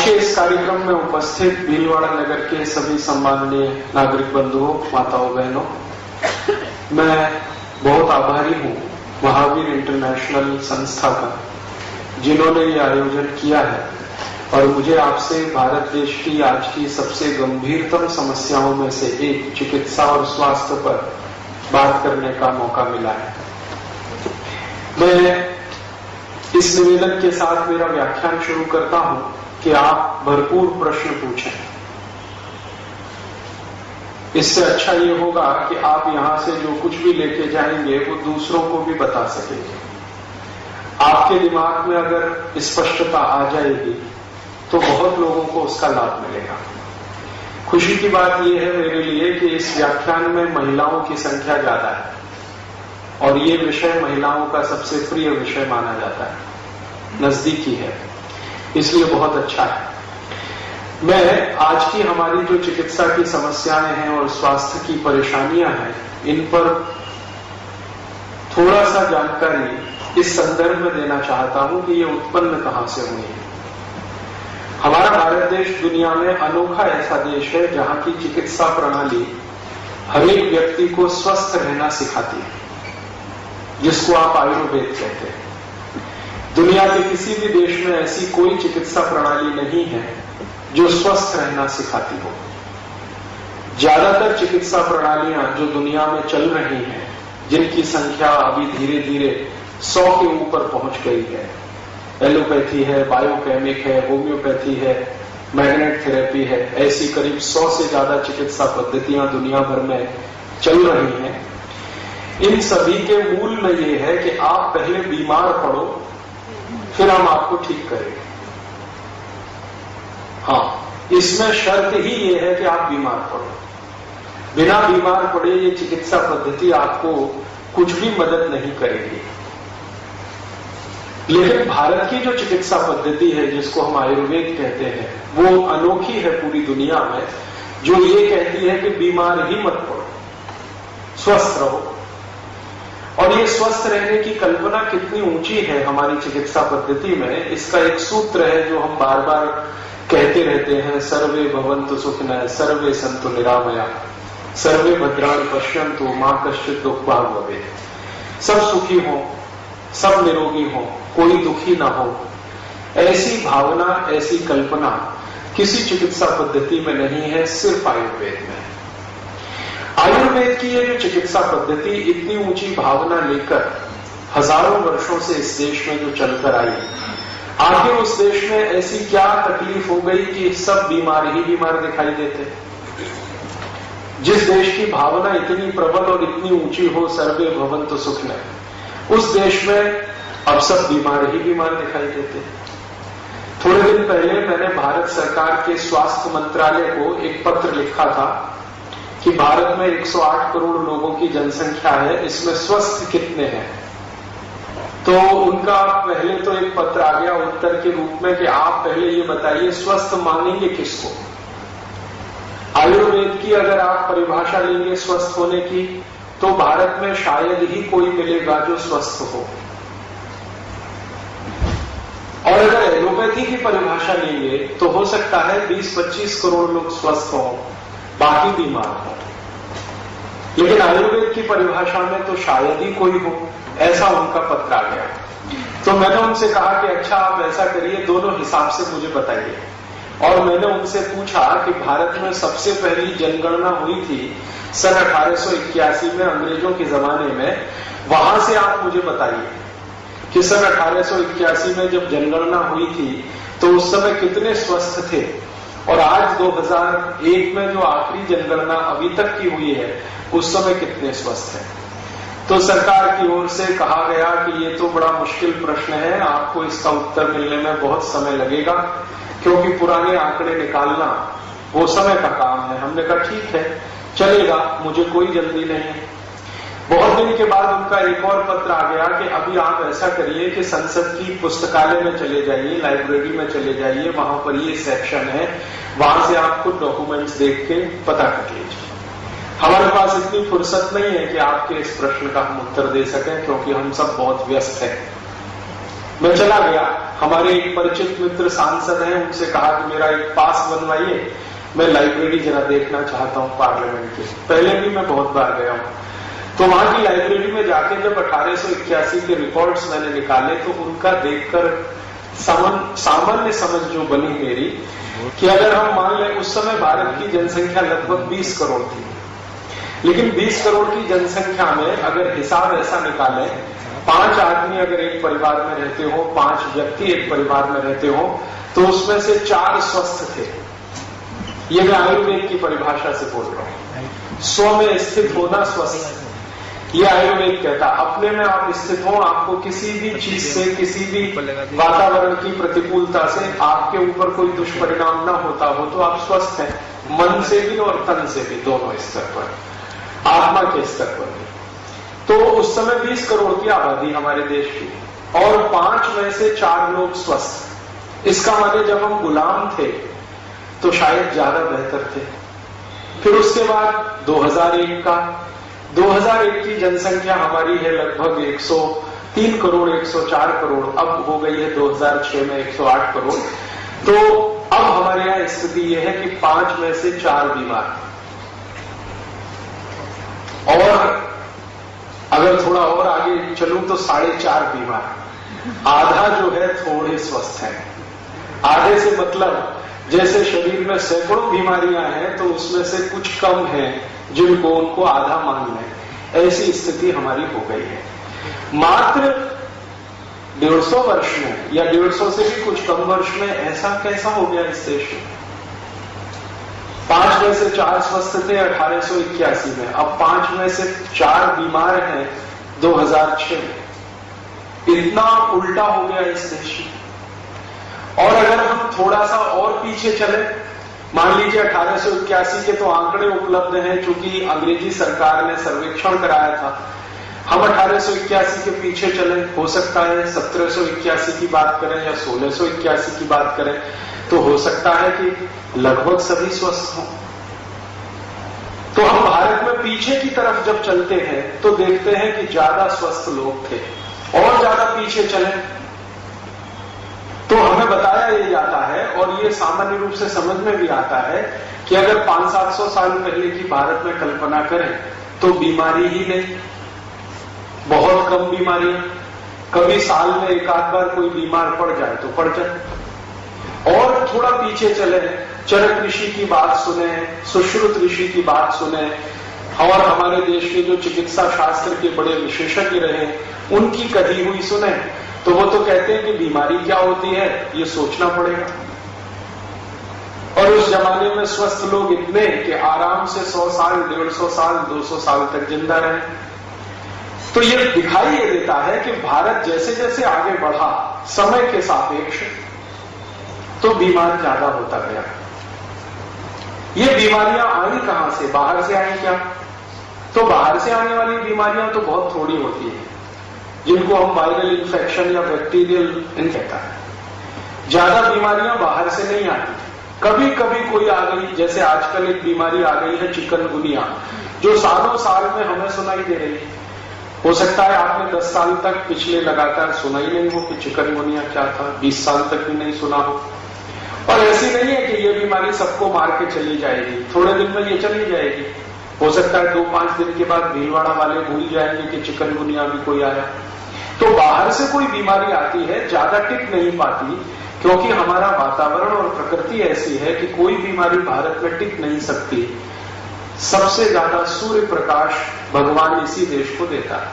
के इस कार्यक्रम में उपस्थित भीलवाड़ा नगर के सभी सम्माननीय नागरिक बंधुओं, माताओं, बहनों, मैं बहुत आभारी हूं महावीर इंटरनेशनल संस्था का, जिन्होंने ये आयोजन किया है और मुझे आपसे भारत देश की आज की सबसे गंभीरतम समस्याओं में से एक चिकित्सा और स्वास्थ्य पर बात करने का मौका मिला है। मैं इस निवेदन के साथ मेरा व्याख्यान शुरू करता हूं कि आप भरपूर प्रश्न पूछें। इससे अच्छा ये होगा कि आप यहां से जो कुछ भी लेके जाएंगे वो दूसरों को भी बता सकेंगे। आपके दिमाग में अगर स्पष्टता आ जाएगी तो बहुत लोगों को उसका लाभ मिलेगा। खुशी की बात यह है मेरे लिए कि इस व्याख्यान में महिलाओं की संख्या ज्यादा है और ये विषय महिलाओं का सबसे प्रिय विषय माना जाता है, नजदीकी है, इसलिए बहुत अच्छा है। मैं आज की हमारी जो चिकित्सा की समस्याएं हैं और स्वास्थ्य की परेशानियां हैं, इन पर थोड़ा सा जानकारी इस संदर्भ में देना चाहता हूं कि ये उत्पन्न कहां से हुई है। हमारा भारत देश दुनिया में अनोखा ऐसा देश है जहां की चिकित्सा प्रणाली हर एक व्यक्ति को स्वस्थ रहना सिखाती है, जिसको आप आयुर्वेद कहते हैं। दुनिया के किसी भी देश में ऐसी कोई चिकित्सा प्रणाली नहीं है जो स्वस्थ रहना सिखाती हो। ज्यादातर चिकित्सा प्रणालियां जो दुनिया में चल रही हैं, जिनकी संख्या अभी धीरे धीरे 100 के ऊपर पहुंच गई है, एलोपैथी है, बायोकेमिक है, होम्योपैथी है, मैग्नेट थेरेपी है, ऐसी करीब 100 से ज्यादा चिकित्सा पद्धतियां दुनिया भर में चल रही हैं। इन सभी के मूल में यह है कि आप पहले बीमार पड़ो, फिर हम आपको ठीक करेंगे। हाँ, इसमें शर्त ही ये है कि आप बीमार पड़ो। बिना बीमार पड़े ये चिकित्सा पद्धति आपको कुछ भी मदद नहीं करेगी। लेकिन भारत की जो चिकित्सा पद्धति है, जिसको हम आयुर्वेद कहते हैं, वो अनोखी है पूरी दुनिया में, जो ये कहती है कि बीमार ही मत पड़ो, स्वस्थ रहो। और ये स्वस्थ रहने की कल्पना कितनी ऊंची है हमारी चिकित्सा पद्धति में, इसका एक सूत्र है जो हम बार बार कहते रहते हैं, सर्वे भवन्तु सुखिनः, सर्वे सन्तु निरामया, सर्वे भद्राणि पश्यन्तु मा कश्चित् दुःखभाग् भवेत्। सब सुखी हो, सब निरोगी हो, कोई दुखी ना हो, ऐसी भावना, ऐसी कल्पना किसी चिकित्सा पद्धति में नहीं है, सिर्फ आयुर्वेद में। आयुर्वेद की ये जो चिकित्सा पद्धति इतनी ऊंची भावना लेकर हजारों वर्षों से इस देश में जो चलकर आई, आखिर उस देश में ऐसी क्या तकलीफ हो गई कि सब बीमार ही बीमार दिखाई देते। जिस देश की भावना इतनी प्रबल और इतनी ऊंची हो, सर्वे भवन्तु सुखिनः, उस देश में अब सब बीमार ही बीमार दिखाई देते। थोड़े दिन पहले मैंने भारत सरकार के स्वास्थ्य मंत्रालय को एक पत्र लिखा था कि भारत में 108 करोड़ लोगों की जनसंख्या है, इसमें स्वस्थ कितने हैं। तो उनका पहले तो एक पत्र आ गया उत्तर के रूप में कि आप पहले ये बताइए स्वस्थ मानेंगे किसको। आयुर्वेद की अगर आप परिभाषा लेंगे स्वस्थ होने की, तो भारत में शायद ही कोई मिलेगा जो स्वस्थ हो। और अगर एलोपैथी की परिभाषा लेंगे तो हो सकता है 20-25 करोड़ लोग स्वस्थ हों, बाकी बीमार हो। लेकिन आयुर्वेद की परिभाषा में तो शायद ही कोई हो, ऐसा उनका पत्र आ गया। तो मैंने उनसे कहा कि अच्छा आप ऐसा करिए, दोनों हिसाब से मुझे बताइए। और मैंने उनसे पूछा कि भारत में सबसे पहली जनगणना हुई थी सन 1881 में, अंग्रेजों के जमाने में, वहां से आप मुझे बताइए कि सन 1881 में जब जनगणना हुई थी तो उस समय कितने स्वस्थ थे, और आज 2001 में जो आखिरी जनगणना अभी तक की हुई है उस समय कितने स्वस्थ हैं। तो सरकार की ओर से कहा गया कि ये तो बड़ा मुश्किल प्रश्न है, आपको इसका उत्तर मिलने में बहुत समय लगेगा, क्योंकि पुराने आंकड़े निकालना वो समय का काम है। हमने कहा ठीक है, चलेगा, मुझे कोई जल्दी नहीं है। बहुत दिन के बाद उनका एक और पत्र आ गया कि अभी आप ऐसा करिए कि संसद की पुस्तकालय में चले जाइए, लाइब्रेरी में चले जाइए, वहां पर ये सेक्शन है, वहां से आप खुद डॉक्यूमेंट्स देख के पता कर लीजिए। हमारे पास इतनी फुर्सत नहीं है कि आपके इस प्रश्न का हम उत्तर दे सकें, क्योंकि हम सब बहुत व्यस्त हैं। मैं चला गया हमारे एक परिचित मित्र सांसद हैं, उनसे कहा कि मेरा एक पास बनवाइए, मैं लाइब्रेरी जरा देखना चाहता हूं पार्लियामेंट की। पहले भी मैं बहुत बार गया हूं। तो वहां की लाइब्रेरी में जाके जब 1881 के रिकॉर्ड्स मैंने निकाले तो उनका देखकर सामान्य समझ जो बनी मेरी कि अगर हम मान लें उस समय भारत की जनसंख्या लगभग 20 करोड़ थी, लेकिन 20 करोड़ की जनसंख्या में अगर हिसाब ऐसा निकाले, 5 आदमी अगर एक परिवार में रहते हो, 5 व्यक्ति एक परिवार में रहते हो, तो उसमें से 4 स्वस्थ थे। ये मैं आयुर्वेद की परिभाषा से बोल रहा हूं। स्व में स्थित होना स्वस्थ, ये आयुर्वेद कहता, अपने में आप स्थित हो, आपको किसी भी चीज से, किसी भी वातावरण की प्रतिकूलता से आपके ऊपर कोई दुष्परिणाम न होता हो तो आप स्वस्थ हैं, मन से भी और तन से भी, दोनों स्तर पर, आत्मा के स्तर पर भी। तो उस समय 20 करोड़ की आबादी हमारे देश की, और 5 में से 4 लोग स्वस्थ। इसका माने जब हम गुलाम थे तो शायद ज्यादा बेहतर थे। फिर उसके बाद 2001 की जनसंख्या हमारी है लगभग 103 करोड़, 104 करोड़, अब हो गई है 2006 में 108 करोड़। तो अब हमारे यहां स्थिति यह है कि 5 में से 4 बीमार, और अगर थोड़ा और आगे चलूं तो 4.5 बीमार, आधा जो है थोड़े स्वस्थ है। आधे से मतलब जैसे शरीर में सैकड़ों बीमारियां हैं तो उसमें से कुछ कम हैं जिनको उनको आधा मान लें, ऐसी स्थिति हमारी हो गई है। मात्र 150 वर्ष में या 150 से भी कुछ कम वर्ष में ऐसा कैसा हो गया इस देश में? 5 में से 4 स्वस्थ थे 1881 में, अब 5 में से 4 बीमार हैं 2006 में। इतना उल्टा हो गया इस देश में। और अगर हम थोड़ा सा और पीछे चले, मान लीजिए 1881 के तो आंकड़े उपलब्ध हैं, चूंकि अंग्रेजी सरकार ने सर्वेक्षण कराया था। हम 1881 के पीछे चले, हो सकता है 1781 की बात करें या 1681 की बात करें, तो हो सकता है कि लगभग सभी स्वस्थ हों। तो हम भारत में पीछे की तरफ जब चलते हैं तो देखते हैं कि ज्यादा स्वस्थ लोग थे, और ज्यादा पीछे चले तो हमें बताया ये जाता है, और ये सामान्य रूप से समझ में भी आता है कि अगर 500-700 साल पहले की भारत में कल्पना करें तो बीमारी ही नहीं, बहुत कम बीमारियां, कभी साल में एक आध बार कोई बीमार पड़ जाए तो पड़ जाए। और थोड़ा पीछे चले, चरक ऋषि की बात सुने, सुश्रुत ऋषि की बात सुने, और हमारे देश के जो चिकित्सा शास्त्र के बड़े विशेषज्ञ रहे उनकी कही हुई सुने, तो वो तो कहते हैं कि बीमारी क्या होती है ये सोचना पड़ेगा। और उस जमाने में स्वस्थ लोग इतने कि आराम से 100 साल, 150 साल, 200 साल तक जिंदा रहे। तो ये दिखाई ये देता है कि भारत जैसे जैसे आगे बढ़ा समय के सापेक्ष, तो बीमार ज्यादा होता गया। ये बीमारियां आई कहां से? बाहर से आई क्या? तो बाहर से आने वाली बीमारियां तो बहुत थोड़ी होती है, जिनको हम वायरल इन्फेक्शन या बैक्टीरियल इन्फेक्शन है। ज्यादा बीमारियां बाहर से नहीं आती, कभी कभी कोई आ गई, जैसे आजकल एक बीमारी आ गई है चिकनगुनिया, जो सालों साल में हमें सुनाई दे रही है। हो सकता है आपने 10 साल तक पिछले लगातार सुना ही नहीं हो कि चिकनगुनिया क्या था, 20 साल तक भी नहीं सुना हो। और ऐसी नहीं है कि ये बीमारी सबको मार के चली जाएगी, थोड़े दिन में ये चली जाएगी। हो सकता है 2-5 दिन के बाद भीलवाड़ा वाले भूल जाएंगे कि चिकनगुनिया भी कोई आया। तो बाहर से कोई बीमारी आती है, ज्यादा टिक नहीं पाती, क्योंकि हमारा वातावरण और प्रकृति ऐसी है कि कोई बीमारी भारत में टिक नहीं सकती। सबसे ज्यादा सूर्य प्रकाश भगवान इसी देश को देता है,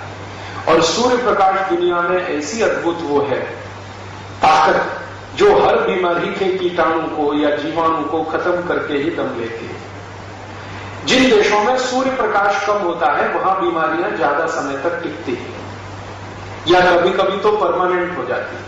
और सूर्य प्रकाश दुनिया में ऐसी अद्भुत वो है ताकत जो हर बीमारी के कीटाणु को या जीवाणु को खत्म करके ही दम लेती है। जिन देशों में सूर्य प्रकाश कम होता है वहां बीमारियां ज्यादा समय तक टिकती है, या कभी कभी तो परमानेंट हो जाती है।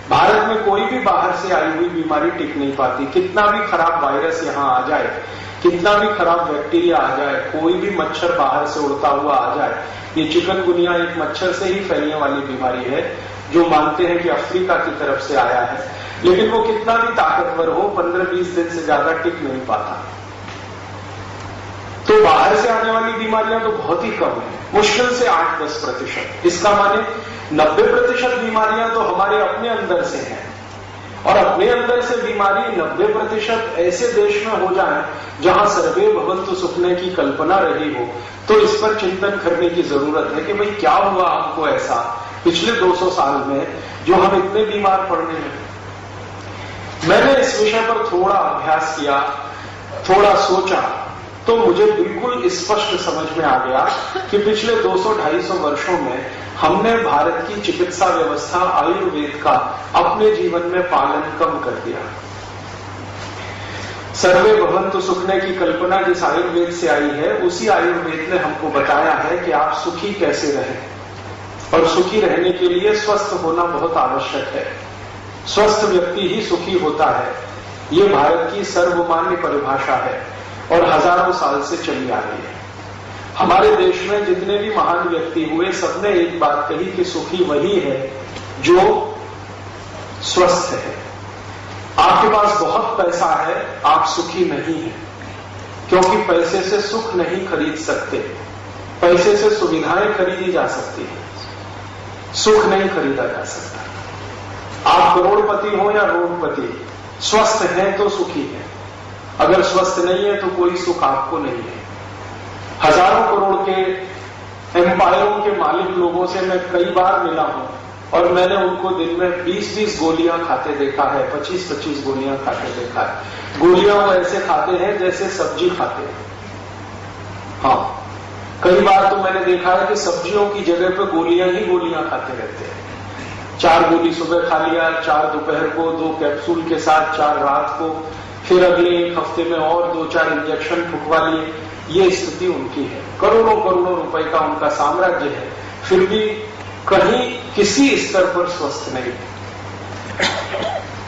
भारत में कोई भी बाहर से आई हुई बीमारी टिक नहीं पाती, कितना भी खराब वायरस यहां आ जाए, कितना भी खराब बैक्टीरिया आ जाए, कोई भी मच्छर बाहर से उड़ता हुआ आ जाए। ये चिकनगुनिया एक मच्छर से ही फैलने वाली बीमारी है, जो मानते हैं कि अफ्रीका की तरफ से आया है, लेकिन वो कितना भी ताकतवर हो 15-20 दिन से ज्यादा टिक नहीं पाता। तो तो बाहर से आने वाली बीमारियां तो बहुत ही कम है, मुश्किल से 8-10%। इसका माने 90% बीमारियां तो हमारे अपने अंदर से हैं, और अपने अंदर से बीमारी 90% ऐसे देश में हो जाए जहां सर्वे भवन्तु सुखने की कल्पना रही हो, तो इस पर चिंतन करने की जरूरत है कि भाई क्या हुआ हमको ऐसा पिछले 200 साल में जो हम इतने बीमार पड़ने लगे। मैंने इस विषय पर थोड़ा अभ्यास किया, थोड़ा सोचा, तो मुझे बिल्कुल स्पष्ट समझ में आ गया कि पिछले 200-250 वर्षों में हमने भारत की चिकित्सा व्यवस्था आयुर्वेद का अपने जीवन में पालन कम कर दिया। सर्वे भवन्तु सुखने की कल्पना जिस आयुर्वेद से आई है, उसी आयुर्वेद ने हमको बताया है कि आप सुखी कैसे रहें, और सुखी रहने के लिए स्वस्थ होना बहुत आवश्यक है। स्वस्थ व्यक्ति ही सुखी होता है, ये भारत की सर्वमान्य परिभाषा है और हजारों साल से चली आ रही है। हमारे देश में जितने भी महान व्यक्ति हुए, सबने एक बात कही कि सुखी वही है जो स्वस्थ है। आपके पास बहुत पैसा है, आप सुखी नहीं हैं, क्योंकि पैसे से सुख नहीं खरीद सकते। पैसे से सुविधाएं खरीदी जा सकती हैं, सुख नहीं खरीदा जा सकता। आप करोड़पति हो या रोडपति, स्वस्थ हैं तो सुखी हैं। अगर स्वस्थ नहीं है तो कोई सुख आपको नहीं है। हजारों करोड़ के एम्पायरों के मालिक लोगों से मैं कई बार मिला हूं, और मैंने उनको दिन में 20-20 गोलियां खाते देखा है, 25-25 गोलियां खाते देखा है। गोलियां वो ऐसे खाते हैं जैसे सब्जी खाते हैं। हाँ, कई बार तो मैंने देखा है कि सब्जियों की जगह पर गोलियां ही गोलियां खाते रहते हैं। 4 गोली सुबह खा लिया, 4 दोपहर को, 2 कैप्सूल के साथ 4 रात को, फिर अगले 1 हफ्ते में और 2-4 इंजेक्शन ठुकवा लिए। ये स्थिति उनकी है। करोड़ों करोड़ों रुपए का उनका साम्राज्य है, फिर भी कहीं किसी स्तर पर स्वस्थ नहीं।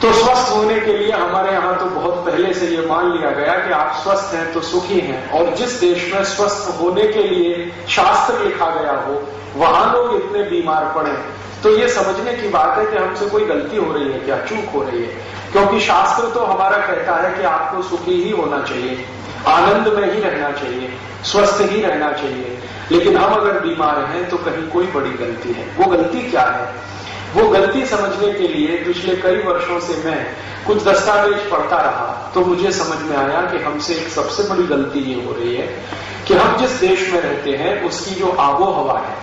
तो स्वस्थ होने के लिए हमारे यहां तो बहुत पहले से ये मान लिया गया कि आप स्वस्थ हैं तो सुखी हैं, और जिस देश में स्वस्थ होने के लिए शास्त्र लिखा गया हो, वहां लोग इतने बीमार पड़े, तो ये समझने की बात है कि हमसे कोई गलती हो रही है क्या, चूक हो रही है। क्योंकि शास्त्र तो हमारा कहता है कि आपको सुखी ही होना चाहिए, आनंद में ही रहना चाहिए, स्वस्थ ही रहना चाहिए। लेकिन हम अगर बीमार हैं तो कहीं कोई बड़ी गलती है। वो गलती क्या है? वो गलती समझने के लिए पिछले कई वर्षों से मैं कुछ दस्तावेज पढ़ता रहा, तो मुझे समझ में आया कि हमसे एक सबसे बड़ी गलती ये हो रही है कि हम जिस देश में रहते हैं उसकी जो आबो हवा है,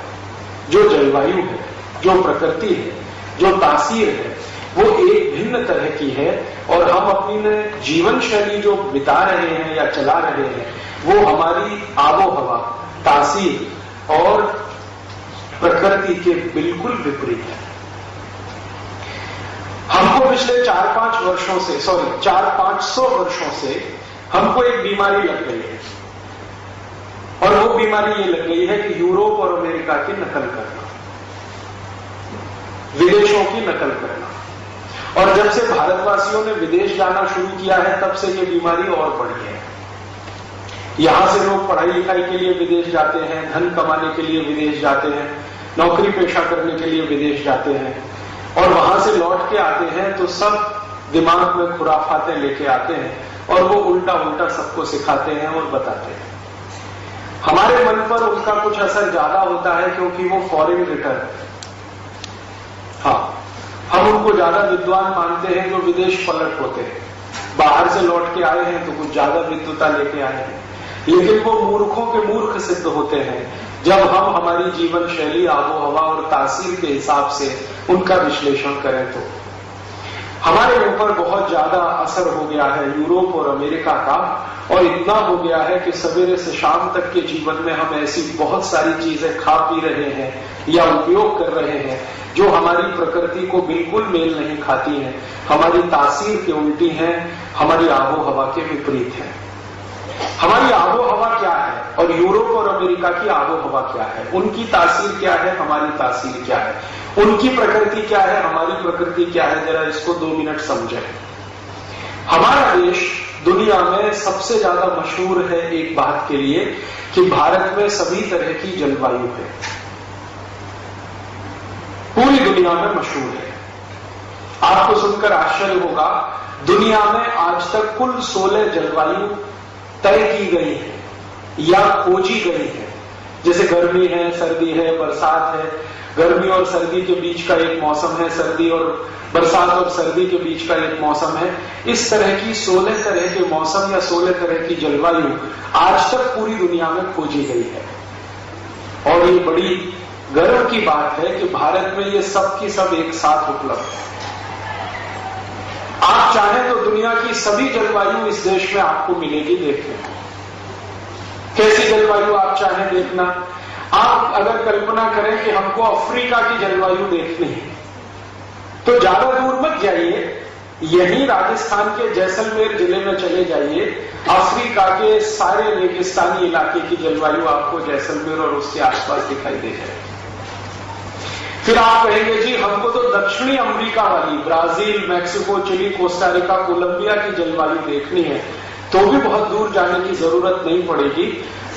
जो जलवायु है, जो प्रकृति है, जो तासीर है, वो एक भिन्न तरह की है, और हम अपनी जीवन शैली जो बिता रहे हैं या चला रहे हैं, वो हमारी आबो हवा, तासीर और प्रकृति के बिल्कुल विपरीत है। हमको पिछले 400-500 वर्षों से हमको एक बीमारी लग गई है, और वो बीमारी ये लग गई है कि यूरोप और अमेरिका की नकल करना, विदेशों की नकल करना। और जब से भारतवासियों ने विदेश जाना शुरू किया है, तब से ये बीमारी और बढ़ी है। यहां से लोग पढ़ाई लिखाई के लिए विदेश जाते हैं, धन कमाने के लिए विदेश जाते हैं, नौकरी पेशा करने के लिए विदेश जाते हैं, और वहां से लौट के आते हैं तो सब दिमाग में खुराफातें लेके आते हैं, और वो उल्टा उल्टा सबको सिखाते हैं और बताते हैं। हमारे मन पर उनका कुछ असर ज्यादा होता है, क्योंकि वो फॉरेन रिटर्न, हाँ, हम उनको ज्यादा विद्वान मानते हैं जो विदेश पलट होते हैं, बाहर से लौट के आए हैं तो कुछ ज्यादा विद्वता लेके आए हैं। लेकिन वो मूर्खों के मूर्ख सिद्ध होते हैं जब हम हमारी जीवन शैली, आबो हवा और तासीर के हिसाब से उनका विश्लेषण करें। तो हमारे ऊपर बहुत ज्यादा असर हो गया है यूरोप और अमेरिका का, और इतना हो गया है कि सवेरे से शाम तक के जीवन में हम ऐसी बहुत सारी चीजें खा पी रहे हैं या उपयोग कर रहे हैं जो हमारी प्रकृति को बिल्कुल मेल नहीं खाती हैं, हमारी तासीर के उल्टी हैं, हमारी आबो हवा के विपरीत है। हमारी आबो हवा क्या है और यूरोप और अमेरिका की आबो हवा क्या है? उनकी तासीर क्या है, हमारी तासीर क्या है? उनकी प्रकृति क्या है, हमारी प्रकृति क्या है? जरा इसको 2 मिनट समझें। हमारा देश दुनिया में सबसे ज्यादा मशहूर है एक बात के लिए कि भारत में सभी तरह की जलवायु है, पूरी दुनिया में मशहूर है। आपको सुनकर आश्चर्य होगा, दुनिया में आज तक कुल 16 जलवायु तय की गई है, या खोजी गई है। जैसे गर्मी है, सर्दी है, बरसात है, गर्मी और सर्दी के बीच का एक मौसम है, सर्दी और बरसात और सर्दी के बीच का एक मौसम है। इस तरह की 16 तरह के मौसम या 16 तरह की जलवायु आज तक पूरी दुनिया में खोजी गई है। और ये बड़ी गर्व की बात है कि भारत में ये सब की सब एक साथ उपलब्ध है। आप चाहें तो दुनिया की सभी जलवायु इस देश में आपको मिलेगी देखने को। कैसी जलवायु आप चाहें देखना, आप अगर कल्पना करें कि हमको अफ्रीका की जलवायु देखनी है तो ज्यादा दूर मत जाइए, यहीं राजस्थान के जैसलमेर जिले में चले जाइए, अफ्रीका के सारे रेगिस्तानी इलाके की जलवायु आपको जैसलमेर और उसके आसपास दिखाई दे जाएगी। फिर आप कहेंगे जी हमको तो दक्षिणी अमेरिका वाली Brazil, Mexico, Chile, Costa Rica, Colombia की जलवायु देखनी है, तो भी बहुत दूर जाने की जरूरत नहीं पड़ेगी।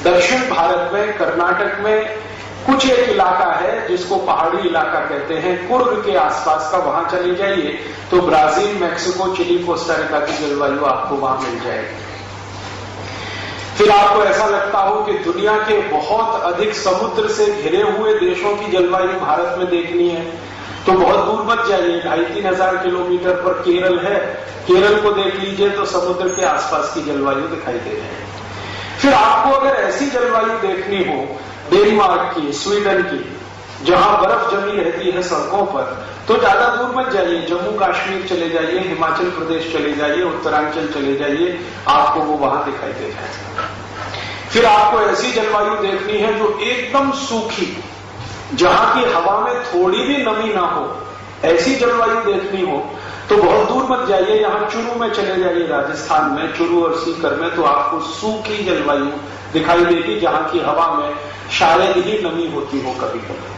दक्षिण भारत में, कर्नाटक में कुछ एक इलाका है जिसको पहाड़ी इलाका कहते हैं, कुर्ग के आसपास का, वहां चले जाइए तो ब्राजील, मैक्सिको, चिली, कोस्टारिका की जलवायु आपको वहां मिल जाएगी। फिर आपको ऐसा लगता हो कि दुनिया के बहुत अधिक समुद्र से घिरे हुए देशों की जलवायु भारत में देखनी है, तो बहुत दूर मत जाइए, 2500-3000 हजार किलोमीटर पर केरल है, केरल को देख लीजिए तो समुद्र के आसपास की जलवायु दिखाई दे जाएगी। फिर आपको अगर ऐसी जलवायु देखनी हो डेनमार्क की, स्वीडन की, जहां बर्फ जमी रहती है सड़कों पर, तो ज्यादा दूर मत जाइए, जम्मू कश्मीर चले जाइए, हिमाचल प्रदेश चले जाइए, उत्तरांचल चले जाइए, आपको वो वहां दिखाई दे जाएगा। फिर आपको ऐसी जलवायु देखनी है जो एकदम सूखी, जहां की हवा में थोड़ी भी नमी ना हो, ऐसी जलवायु देखनी हो तो बहुत दूर मत जाइए, यहां चुरू में चले जाइए, राजस्थान में चुरू और सीकर में, तो आपको सूखी जलवायु दिखाई देगी, जहां की हवा में शायद ही नमी होती हो, कभी कभी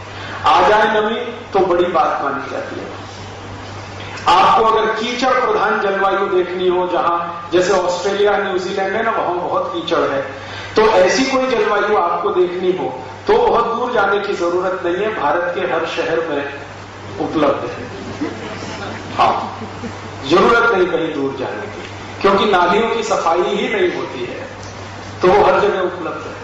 आ जाए नमी तो बड़ी बात मानी जाती है। आपको अगर कीचड़ प्रधान जलवायु देखनी हो, जहां जैसे ऑस्ट्रेलिया, न्यूजीलैंड है ना, वहां बहुत कीचड़ है, तो ऐसी कोई जलवायु आपको देखनी हो तो बहुत दूर जाने की जरूरत नहीं है, भारत के हर शहर में उपलब्ध है। हाँ, जरूरत नहीं कहीं दूर जाने की, क्योंकि नालियों की सफाई ही नहीं होती है, तो वो हर जगह उपलब्ध है।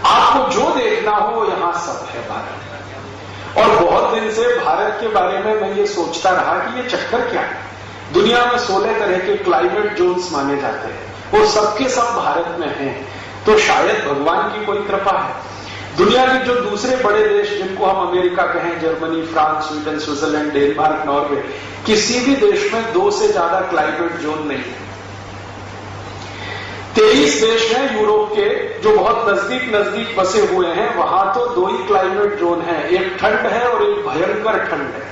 आपको जो देखना हो यहां सब है भारत। और बहुत दिन से भारत के बारे में मैं ये सोचता रहा कि ये चक्कर क्या है। दुनिया में 16 तरह के क्लाइमेट जोन्स माने जाते हैं, वो सबके सब भारत में हैं, तो शायद भगवान की कोई कृपा है। दुनिया के जो दूसरे बड़े देश जिनको हम अमेरिका कहें, Germany, France, Sweden, Switzerland, Denmark, Norway, किसी भी देश में 2 से ज्यादा क्लाइमेट जोन नहीं है। 23 देश हैं यूरोप के जो बहुत नजदीक नजदीक बसे हुए हैं, वहां तो 2 ही क्लाइमेट जोन है, एक ठंड है और एक भयंकर ठंड है,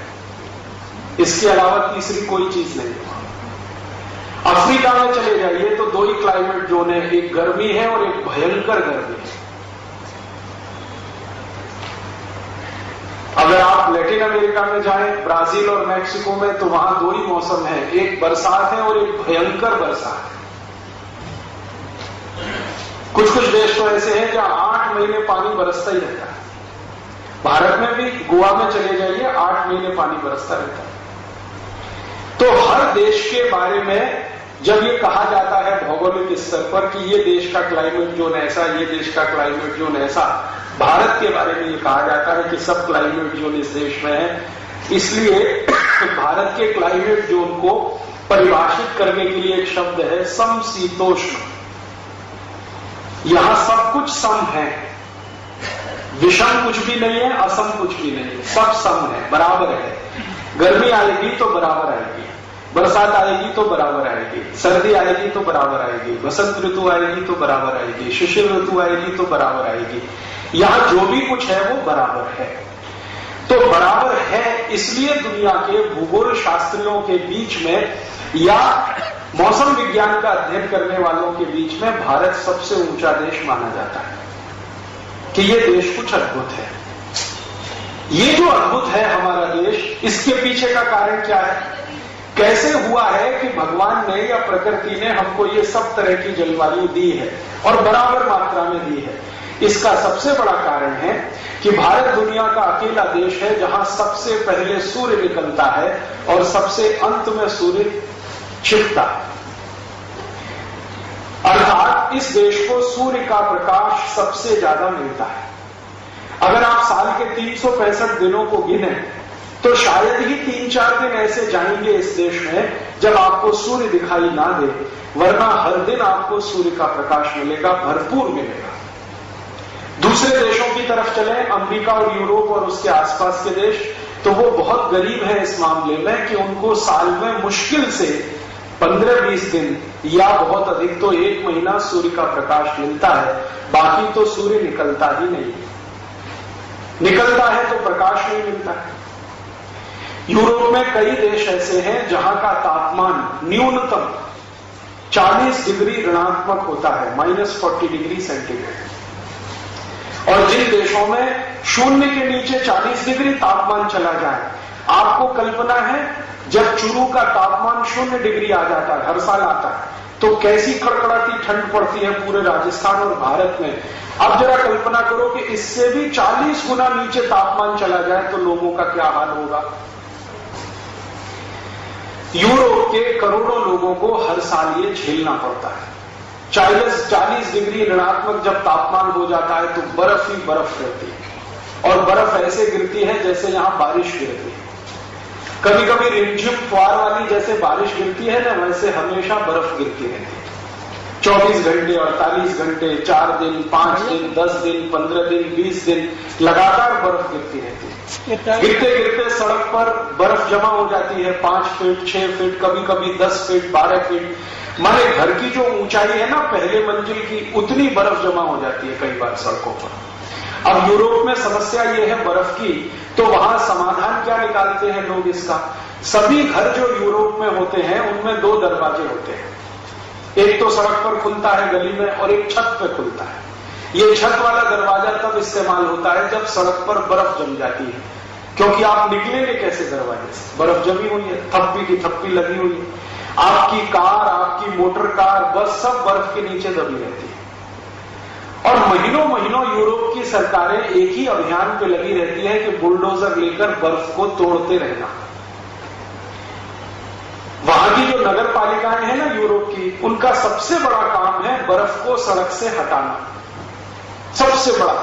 इसके अलावा तीसरी कोई चीज नहीं है। अफ्रीका में चले जाइए तो 2 ही क्लाइमेट जोन है, एक गर्मी है और एक भयंकर गर्मी है। अगर आप लैटिन अमेरिका में जाएं, ब्राजील और मैक्सिको में, तो वहां 2 ही मौसम है, एक बरसात है और एक भयंकर बरसात है। कुछ कुछ देश तो ऐसे हैं जहां 8 महीने पानी बरसता ही रहता है। भारत में भी गोवा में चले जाइए, 8 महीने पानी बरसता रहता है। तो हर देश के बारे में जब ये कहा जाता है भौगोलिक स्तर पर कि ये देश का क्लाइमेट जोन ऐसा, ये देश का क्लाइमेट जोन ऐसा, भारत के बारे में ये कहा जाता है कि सब क्लाइमेट जोन इस देश में है। इसलिए भारत के क्लाइमेट जोन को परिभाषित करने के लिए एक शब्द है समशीतोष्ण। यहां सब कुछ सम है, विषम कुछ भी नहीं है, असम कुछ भी नहीं है, सब सम है, बराबर है। गर्मी आएगी तो बराबर आएगी, बरसात आएगी तो बराबर आएगी, सर्दी आएगी तो बराबर आएगी, बसंत ऋतु आएगी तो बराबर आएगी, शिशिर ऋतु आएगी तो बराबर आएगी। यहां जो भी कुछ है वो बराबर है। तो बराबर है इसलिए दुनिया के भूगोल शास्त्रियों के बीच में या मौसम विज्ञान का अध्ययन करने वालों के बीच में भारत सबसे ऊंचा देश माना जाता है कि ये देश कुछ अद्भुत है। ये जो अद्भुत है हमारा देश, इसके पीछे का कारण क्या है? कैसे हुआ है कि भगवान ने या प्रकृति ने हमको ये सब तरह की जलवायु दी है और बराबर मात्रा में दी है? इसका सबसे बड़ा कारण है कि भारत दुनिया का अकेला देश है जहां सबसे पहले सूर्य निकलता है और सबसे अंत में सूर्य छिपता है। अर्थात इस देश को सूर्य का प्रकाश सबसे ज्यादा मिलता है। अगर आप साल के 365 दिनों को गिने तो शायद ही 3-4 दिन ऐसे जाएंगे इस देश में जब आपको सूर्य दिखाई ना दे, वरना हर दिन आपको सूर्य का प्रकाश मिलेगा, भरपूर मिलेगा। दूसरे देशों की तरफ चले, अमेरिका और यूरोप और उसके आसपास के देश, तो वो बहुत गरीब है इस मामले में कि उनको साल में मुश्किल से 15-20 दिन या बहुत अधिक तो 1 महीना सूर्य का प्रकाश मिलता है, बाकी तो सूर्य निकलता ही नहीं। निकलता है तो प्रकाश नहीं मिलता है। यूरोप में कई देश ऐसे हैं जहां का तापमान न्यूनतम 40 डिग्री ऋणात्मक होता है, -40 डिग्री सेंटीग्रेड। और जिन देशों में शून्य के नीचे 40 डिग्री तापमान चला जाए, आपको कल्पना है जब चुरू का तापमान 0 डिग्री आ जाता है, हर साल आता है, तो कैसी कड़कड़ाती ठंड पड़ती है पूरे राजस्थान और भारत में। अब जरा कल्पना करो कि इससे भी 40 गुना नीचे तापमान चला जाए तो लोगों का क्या हाल होगा। यूरोप के करोड़ों लोगों को हर साल ये झेलना पड़ता है। 40 डिग्री ऋणात्मक जब तापमान हो जाता है तो बर्फ ही बर्फ गिरती है, और बर्फ ऐसे गिरती है जैसे यहां बारिश गिरती है। कभी कभी रिमझिम फुहार वाली जैसे बारिश गिरती है ना, वैसे हमेशा बर्फ गिरती रहती है। 24 घंटे, 48 घंटे, 4 दिन, 5 दिन, 10 दिन, 15 दिन, 20 दिन लगातार बर्फ गिरती रहती है। गिरते गिरते सड़क पर बर्फ जमा हो जाती है, 5 फीट, 6 फीट, कभी कभी 10 फीट, 12 फीट। माने घर की जो ऊंचाई है ना पहले मंजिल की, उतनी बर्फ जमा हो जाती है कई बार सड़कों पर। अब यूरोप में समस्या ये है बर्फ की, तो वहां समाधान क्या निकालते हैं लोग इसका। सभी घर जो यूरोप में होते हैं उनमें 2 दरवाजे होते हैं। एक तो सड़क पर खुलता है गली में, और एक छत पे खुलता है। ये छत वाला दरवाजा तब इस्तेमाल होता है जब सड़क पर बर्फ जम जाती है, क्योंकि आप निकलेंगे कैसे दरवाजे से, बर्फ जमी हुई है, थप्पी की थप्पी लगी हुई है। आपकी कार, आपकी मोटर कार, बस सब बर्फ के नीचे दबी रहती है। और महीनों महीनों यूरोप की सरकारें एक ही अभियान पे लगी रहती है कि बुलडोजर लेकर बर्फ को तोड़ते रहना। वहां की जो नगर पालिकाएं हैं ना यूरोप की, उनका सबसे बड़ा काम है बर्फ को सड़क से हटाना, सबसे बड़ा।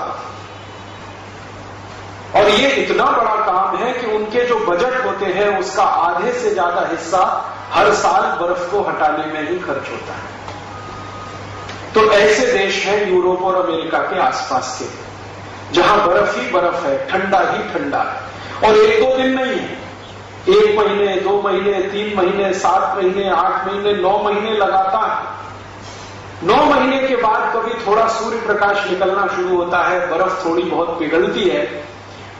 और ये इतना बड़ा काम है कि उनके जो बजट होते हैं उसका आधे से ज्यादा हिस्सा हर साल बर्फ को हटाने में ही खर्च होता है। तो ऐसे देश हैं यूरोप और अमेरिका के आसपास के, जहां बर्फ ही बर्फ है, ठंडा ही ठंडा है। और 1-2 दिन नहीं है, 1 महीने, 2 महीने, 3 महीने, 7 महीने, 8 महीने, 9 महीने लगातार। 9 महीने के बाद कभी थोड़ा सूर्य प्रकाश निकलना शुरू होता है, बर्फ थोड़ी बहुत पिघलती है,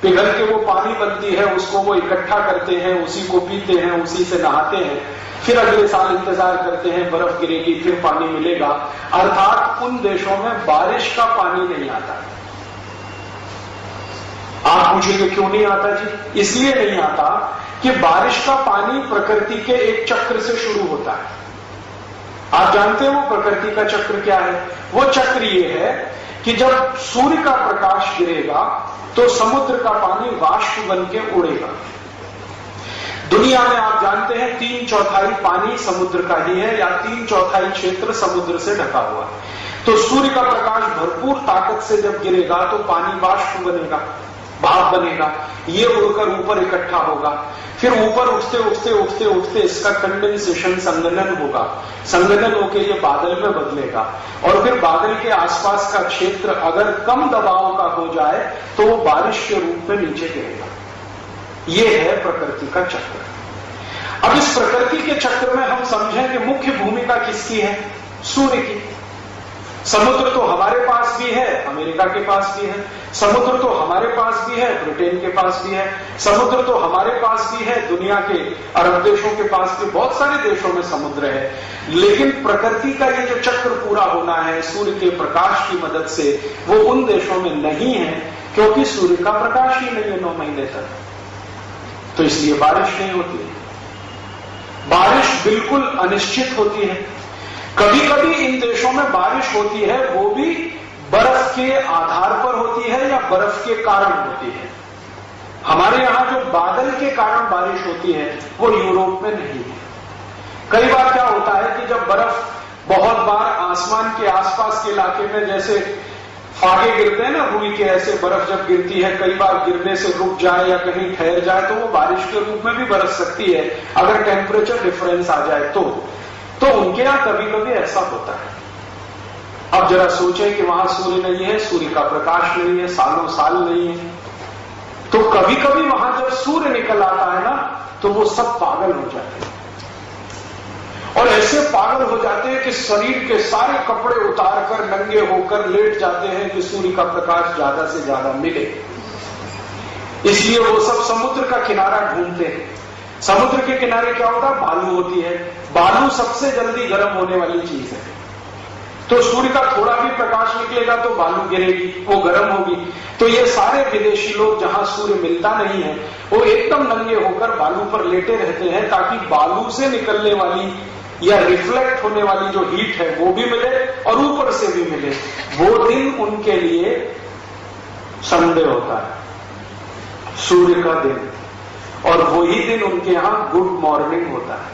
पिघल के वो पानी बनती है, उसको वो इकट्ठा करते हैं, उसी को पीते हैं, उसी से नहाते हैं। फिर अगले साल इंतजार करते हैं बर्फ गिरेगी, फिर पानी मिलेगा। अर्थात उन देशों में बारिश का पानी नहीं आता। आप पूछेंगे क्यों नहीं आता जी? इसलिए नहीं आता कि बारिश का पानी प्रकृति के एक चक्र से शुरू होता है। आप जानते हैं वो प्रकृति का चक्र क्या है? वो चक्र ये है कि जब सूर्य का प्रकाश गिरेगा तो समुद्र का पानी वाष्प बन के उड़ेगा। दुनिया में आप जानते हैं 3/4 पानी समुद्र का ही है, या 3/4 क्षेत्र समुद्र से ढका हुआ है। तो सूर्य का प्रकाश भरपूर ताकत से जब गिरेगा तो पानी वाष्प बनेगा, भाप बनेगा, ये उड़कर ऊपर इकट्ठा होगा। फिर ऊपर उठते उठते उठते उठते इसका कंडेंसेशन, संघनन होगा। संघनन होकर ये बादल में बदलेगा, और फिर बादल के आसपास का क्षेत्र अगर कम दबाव का हो जाए तो वो बारिश के रूप में नीचे गिरेगा। ये है प्रकृति का चक्र। अब इस प्रकृति के चक्र में हम समझें कि मुख्य भूमिका किसकी है? सूर्य की। समुद्र तो हमारे पास भी है, अमेरिका के पास भी है। समुद्र तो हमारे पास भी है, ब्रिटेन के पास भी है। समुद्र तो हमारे पास भी है, दुनिया के अरब देशों के पास भी, बहुत सारे देशों में समुद्र है। लेकिन प्रकृति का ये जो चक्र पूरा होना है सूर्य के प्रकाश की मदद से, वो उन देशों में नहीं है, क्योंकि सूर्य का प्रकाश ही नहीं है 9 महीने तक। तो इसलिए बारिश नहीं होती है। बारिश बिल्कुल अनिश्चित होती है। कभी कभी इन देशों में बारिश होती है, वो भी बर्फ के आधार पर होती है या बर्फ के कारण होती है। हमारे यहां जो बादल के कारण बारिश होती है वो यूरोप में नहीं है। कई बार क्या होता है कि जब बर्फ बहुत बार आसमान के आसपास के इलाके में जैसे फागे गिरते हैं ना रुई के, ऐसे बर्फ जब गिरती है कई बार गिरने से रुक जाए या कहीं ठहर जाए तो वो बारिश के रूप में भी बरस सकती है अगर टेम्परेचर डिफरेंस आ जाए तो उनके यहां कभी कभी ऐसा होता है। अब जरा सोचें कि वहां सूर्य नहीं है, सूर्य का प्रकाश नहीं है, सालों साल नहीं है, तो कभी कभी वहां जब सूर्य निकल आता है ना तो वो सब पागल हो जाते हैं और ऐसे पागल हो जाते हैं कि शरीर के सारे कपड़े उतारकर नंगे होकर लेट जाते हैं कि सूर्य का प्रकाश ज्यादा से ज्यादा मिले। इसलिए वो सब समुद्र का किनारा ढूंढते हैं। समुद्र के किनारे क्या होता है, बालू होती है, बालू सबसे जल्दी गर्म होने वाली चीज है, तो सूर्य का थोड़ा भी प्रकाश निकलेगा तो बालू गिरेगी, वो गर्म होगी। तो ये सारे विदेशी लोग जहां सूर्य मिलता नहीं है वो एकदम नंगे होकर बालू पर लेटे रहते हैं ताकि बालू से निकलने वाली या रिफ्लेक्ट होने वाली जो हीट है वो भी मिले और ऊपर से भी मिले। वो दिन उनके लिए संडे होता है, सूर्य का दिन, और वही दिन उनके यहां गुड मॉर्निंग होता है।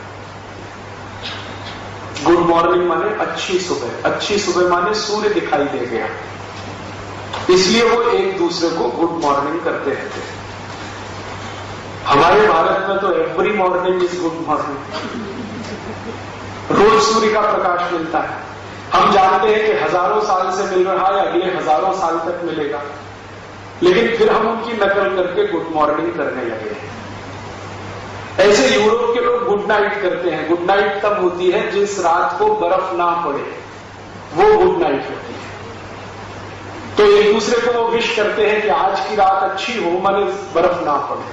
गुड मॉर्निंग माने अच्छी सुबह, अच्छी सुबह माने सूर्य दिखाई दे गया, इसलिए वो एक दूसरे को गुड मॉर्निंग करते रहते हैं। हमारे भारत में तो every morning is good morning, रोज सूर्य का प्रकाश मिलता है। हम जानते हैं कि हजारों साल से मिल रहा है, अगले हजारों साल तक मिलेगा, लेकिन फिर हम उनकी नकल करके गुड मॉर्निंग करने लगे हैं। ऐसे यूरोप के लोग गुड नाइट करते हैं। गुड नाइट तब होती है जिस रात को बर्फ ना पड़े, वो गुड नाइट होती है। तो एक दूसरे को वो विश करते हैं कि आज की रात अच्छी हो, माने बर्फ ना पड़े।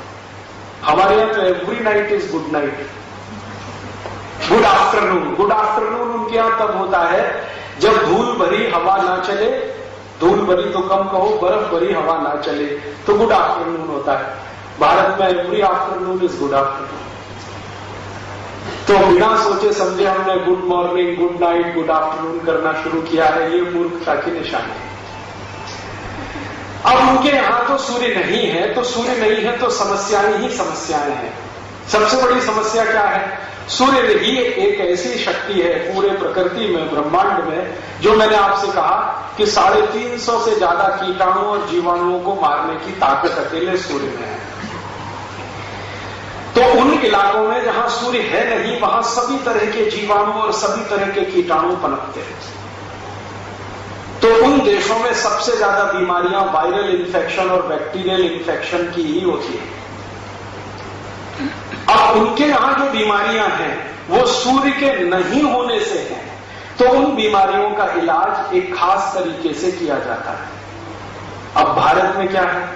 हमारे यहां तो every night is good night, good afternoon. Good afternoon उनके यहां तब होता है जब धूल भरी हवा ना चले, धूल भरी तो कम कहो, बर्फ भरी हवा ना चले, तो गुड आफ्टरनून होता है। भारत में every afternoon is good afternoon. तो बिना सोचे समझे हमने good morning, good night, good afternoon करना शुरू किया है, ये मूर्खता की निशानी है। अब उनके यहां तो सूर्य नहीं है, तो सूर्य नहीं है तो समस्याएं ही समस्याएं हैं। सबसे बड़ी समस्या क्या है, सूर्य ही एक ऐसी शक्ति है पूरे प्रकृति में, ब्रह्मांड में, जो मैंने आपसे कहा कि 350 से ज्यादा कीटाणु और जीवाणुओं को मारने की ताकत अकेले सूर्य में है। तो उन इलाकों में जहां सूर्य है नहीं, वहां सभी तरह के जीवाणु और सभी तरह के कीटाणु पनपते हैं। तो उन देशों में सबसे ज्यादा बीमारियां वायरल इन्फेक्शन और बैक्टीरियल इन्फेक्शन की ही होती है। अब उनके यहां जो बीमारियां हैं वो सूर्य के नहीं होने से हैं, तो उन बीमारियों का इलाज एक खास तरीके से किया जाता है। अब भारत में क्या है,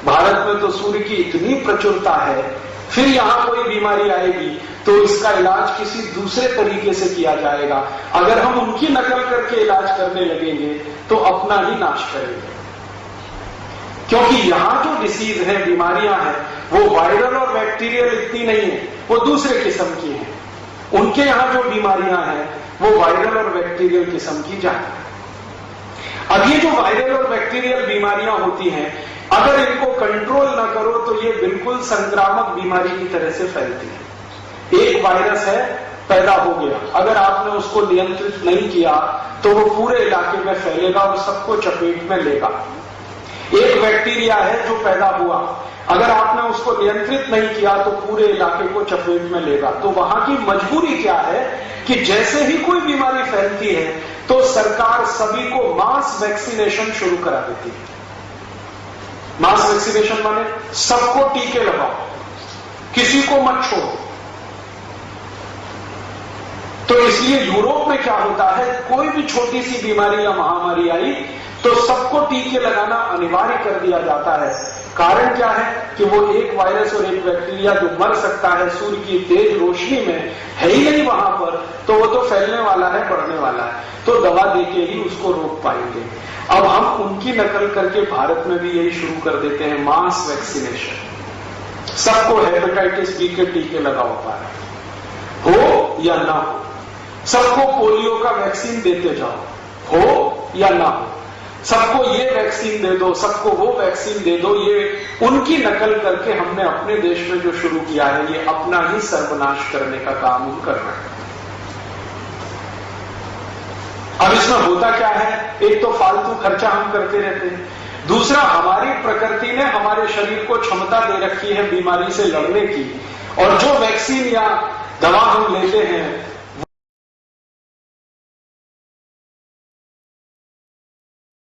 भारत में तो सूर्य की इतनी प्रचुरता है, फिर यहां कोई बीमारी आएगी तो इसका इलाज किसी दूसरे तरीके से किया जाएगा। अगर हम उनकी नकल करके इलाज करने लगेंगे तो अपना ही नाश करेंगे, क्योंकि यहां जो डिसीज है, बीमारियां हैं, वो वायरल और बैक्टीरियल इतनी नहीं है, वो दूसरे किस्म की हैं। उनके यहां जो बीमारियां हैं वो वायरल और बैक्टीरियल किस्म की ज्यादा है। अब ये जो वायरल और बैक्टीरियल बीमारियां होती हैं, अगर इनको कंट्रोल ना करो तो ये बिल्कुल संक्रामक बीमारी की तरह से फैलती है। एक वायरस है, पैदा हो गया, अगर आपने उसको नियंत्रित नहीं किया तो वो पूरे इलाके में फैलेगा और सबको चपेट में लेगा। एक बैक्टीरिया है जो पैदा हुआ, अगर आपने उसको नियंत्रित नहीं किया तो पूरे इलाके को चपेट में लेगा। तो वहां की मजबूरी क्या है कि जैसे ही कोई बीमारी फैलती है तो सरकार सभी को मास वैक्सीनेशन शुरू करा देती है। मास वैक्सीनेशन माने सबको टीके लगाओ, किसी को मत छोड़ो। तो इसलिए यूरोप में क्या होता है, कोई भी छोटी सी बीमारी या महामारी आई तो सबको टीके लगाना अनिवार्य कर दिया जाता है। कारण क्या है कि वो एक वायरस और एक बैक्टीरिया जो मर सकता है सूर्य की तेज रोशनी में, है ही नहीं वहां पर, तो वो तो फैलने वाला है, बढ़ने वाला है, तो दवा देके ही उसको रोक पाएंगे। अब हम उनकी नकल करके भारत में भी यही शुरू कर देते हैं, मास वैक्सीनेशन। सबको हेपेटाइटिस बी के टीके लगाओ, हो या ना हो, सबको पोलियो का वैक्सीन देते जाओ, हो या ना हो, सबको ये वैक्सीन दे दो, सबको वो वैक्सीन दे दो। ये उनकी नकल करके हमने अपने देश में जो शुरू किया है, ये अपना ही सर्वनाश करने का काम हम कर रहे हैं। अब इस इसमें होता क्या है, एक तो फालतू खर्चा हम करते रहते हैं, दूसरा हमारी प्रकृति ने हमारे शरीर को क्षमता दे रखी है बीमारी से लड़ने की, और जो वैक्सीन या दवा हम लेते हैं